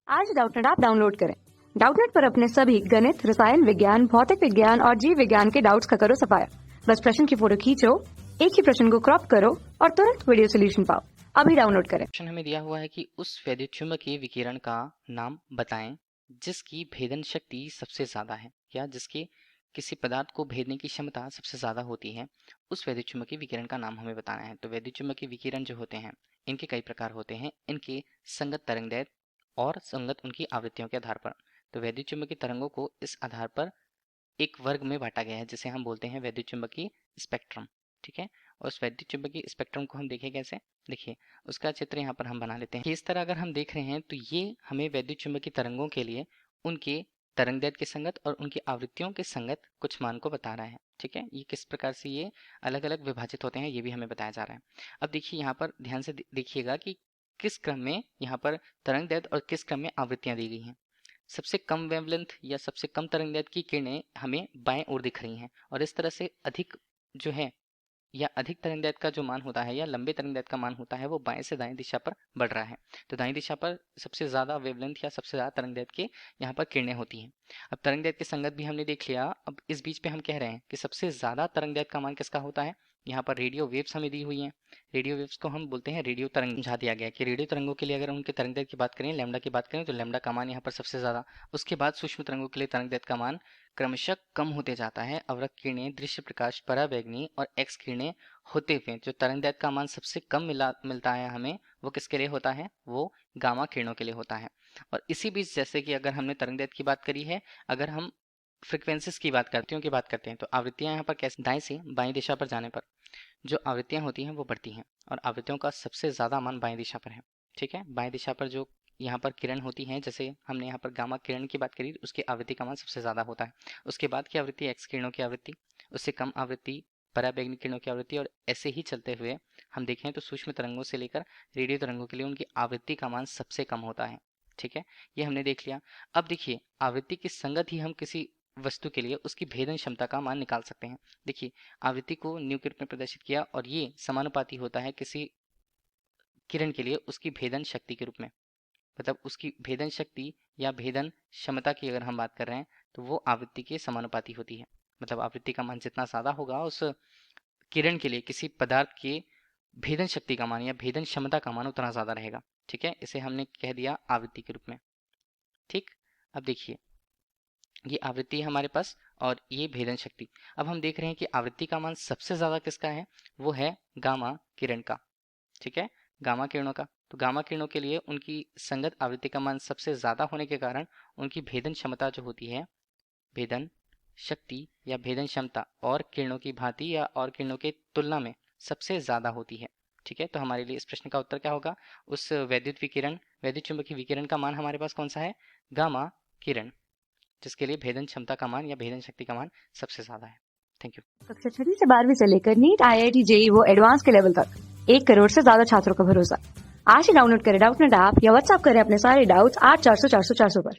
आज Doubtnut app download करें। Doubtnut पर अपने सभी गणित, रसायन विज्ञान, भौतिक विज्ञान और जीव विज्ञान के डाउट्स का करो सफाया। बस प्रश्न की फोटो खींचो, एक ही प्रश्न को क्रॉप करो और तुरंत वीडियो सोल्यूशन पाओ। अभी डाउनलोड करें। प्रश्न हमें दिया हुआ है कि उस वैद्युतचुम्बकीय विकिरण का नाम बताएं जिसकी भेदन शक्ति सबसे ज्यादा है या जिसके किसी पदार्थ को भेदने की क्षमता सबसे ज्यादा होती है। उस वैद्युतचुम्बकीय विकिरण का नाम हमें बताना है। तो वैद्युतचुम्बकीय विकिरण जो होते हैं इनके कई प्रकार होते हैं। इनके संगत तरंगदैर्घ्य और संगत उनकी आवृत्तियों के आधार पर। तो वैद्युतचुम्बकीय तरंगों को इस आधार पर एक वर्ग में बांटा गया है जिसे हम बोलते हैं वैद्युतचुम्बकीय स्पेक्ट्रम। ठीक है, और उस वैद्युतचुम्बकीय स्पेक्ट्रम को हम देखें कैसे। देखिए, उसका चित्र यहाँ पर हम बना लेते हैं कि इस तरह अगर हम देख रहे हैं तो ये हमें वैद्युतचुम्बकीय तरंगों के लिए उनके तरंगदैर्घ्य के संगत और उनकी आवृत्तियों के संगत कुछ मान को बता रहा है। ठीक है, ये किस प्रकार से ये अलग अलग विभाजित होते हैं ये भी हमें बताया जा रहा है। अब देखिए, यहाँ पर ध्यान से देखिएगा कि किस क्रम में यहाँ पर तरंगदैर्घ्य और किस क्रम में आवृत्तियां दी गई हैं। सबसे कम वेवलेंथ या सबसे कम तरंगदैर्घ्य की किरणें हमें बाएं ओर दिख रही हैं, और इस तरह से अधिक जो है या अधिक तरंगदैर्घ्य का जो मान होता है या लंबे तरंगदैर्घ्य का मान होता है वो बाएं से दाएं दिशा पर बढ़ रहा है। तो दाएं दिशा पर सबसे ज्यादा वेवलेंथ या सबसे ज्यादा तरंगदैर्घ्य के यहाँ पर किरणें होती हैं। अब तरंगदैर्घ्य के संगत भी हमने देख लिया। अब इस बीच पे हम कह रहे हैं कि सबसे ज्यादा तरंगदैर्घ्य का मान किसका होता है। यहाँ पर रेडियो वेव्स हमें दी हुई हैं। रेडियो वेव्स को हम बोलते हैं रेडियो तरंग। समझा दिया गया कि रेडियो तरंगों के लिए अगर उनके तरंगदैर्घ्य की बात करें, लैम्डा की बात करें, तो लैम्डा का मान यहाँ पर सबसे ज्यादा। उसके बाद सूक्ष्म तरंगों के लिए तरंगदैर्घ्य का मान क्रमशः कम होते जाता है। अवरक्त किरणें, दृश्य प्रकाश, पराबैंगनी और एक्स किरणें होते हुए जो तरंगदैर्घ्य का मान सबसे कम मिलता है हमें, वो किसके लिए होता है, वो गामा किरणों के लिए होता है। और इसी बीच जैसे कि अगर हमने तरंगदैर्घ्य की बात करी है, अगर हम फ्रिक्वेंसीज की बात करते हैं तो आवृत्तियां यहाँ पर कैसे, दाएं से बाएं दिशा पर जाने पर जो आवृत्तियां होती हैं वो बढ़ती हैं, और आवृत्तियों का सबसे ज्यादा मान बाएं दिशा पर है। ठीक है, बाएं दिशा पर जो यहाँ पर किरण होती हैं, जैसे हमने यहाँ पर गामा किरण की बात करी, उसकी आवृत्ति का मान सबसे ज्यादा होता है। उसके बाद की आवृत्ति एक्स किरणों की आवृत्ति, उससे कम आवृत्ति पराबैंगनी किरणों की आवृत्ति, और ऐसे ही चलते हुए हम देखें तो सूक्ष्म तरंगों से लेकर रेडियो तरंगों के लिए उनकी आवृत्ति का मान सबसे कम होता है। ठीक है, ये हमने देख लिया। अब देखिए, आवृत्ति की संगत ही हम किसी वस्तु के लिए उसकी भेदन क्षमता का मान निकाल सकते हैं। देखिए, आवृत्ति को न्यू के रूप में प्रदर्शित किया, और ये समानुपाती होता है किसी किरण के लिए उसकी भेदन शक्ति के रूप में। मतलब उसकी भेदन शक्ति या भेदन क्षमता की अगर हम बात कर रहे हैं तो वो आवृत्ति के समानुपाती होती है। मतलब आवृत्ति का मान जितना ज्यादा होगा उस किरण के लिए किसी पदार्थ के भेदन शक्ति का मान या भेदन क्षमता का मान उतना ज्यादा रहेगा। ठीक है, इसे हमने कह दिया आवृत्ति के रूप में। ठीक, अब देखिए, ये आवृत्ति है हमारे पास और ये भेदन शक्ति। अब हम देख रहे हैं कि आवृत्ति का मान सबसे ज्यादा किसका है, वो है गामा किरण का। ठीक है, गामा किरणों का। तो गामा किरणों के लिए उनकी संगत आवृत्ति का मान सबसे ज्यादा होने के कारण उनकी भेदन क्षमता जो होती है, भेदन शक्ति या भेदन क्षमता और किरणों की भांति या और किरणों के तुलना में सबसे ज्यादा होती है। ठीक है, तो हमारे लिए इस प्रश्न का उत्तर क्या होगा, उस वैद्युत चुंबकीय विकिरण का मान हमारे पास कौन सा है, गामा किरण, जिसके लिए भेदन क्षमता का मान या भेदन शक्ति का मान सबसे ज्यादा है। Thank you. कक्षा 6 से 12वीं से लेकर नीट, IIT, JEE वो एडवांस के लेवल तक 1 करोड़ से ज्यादा छात्रों का भरोसा। आज ही डाउनलोड करें डाउटनेट ऐप या व्हाट्सएप करें अपने सारे डाउट्स 8400 400 400 पर।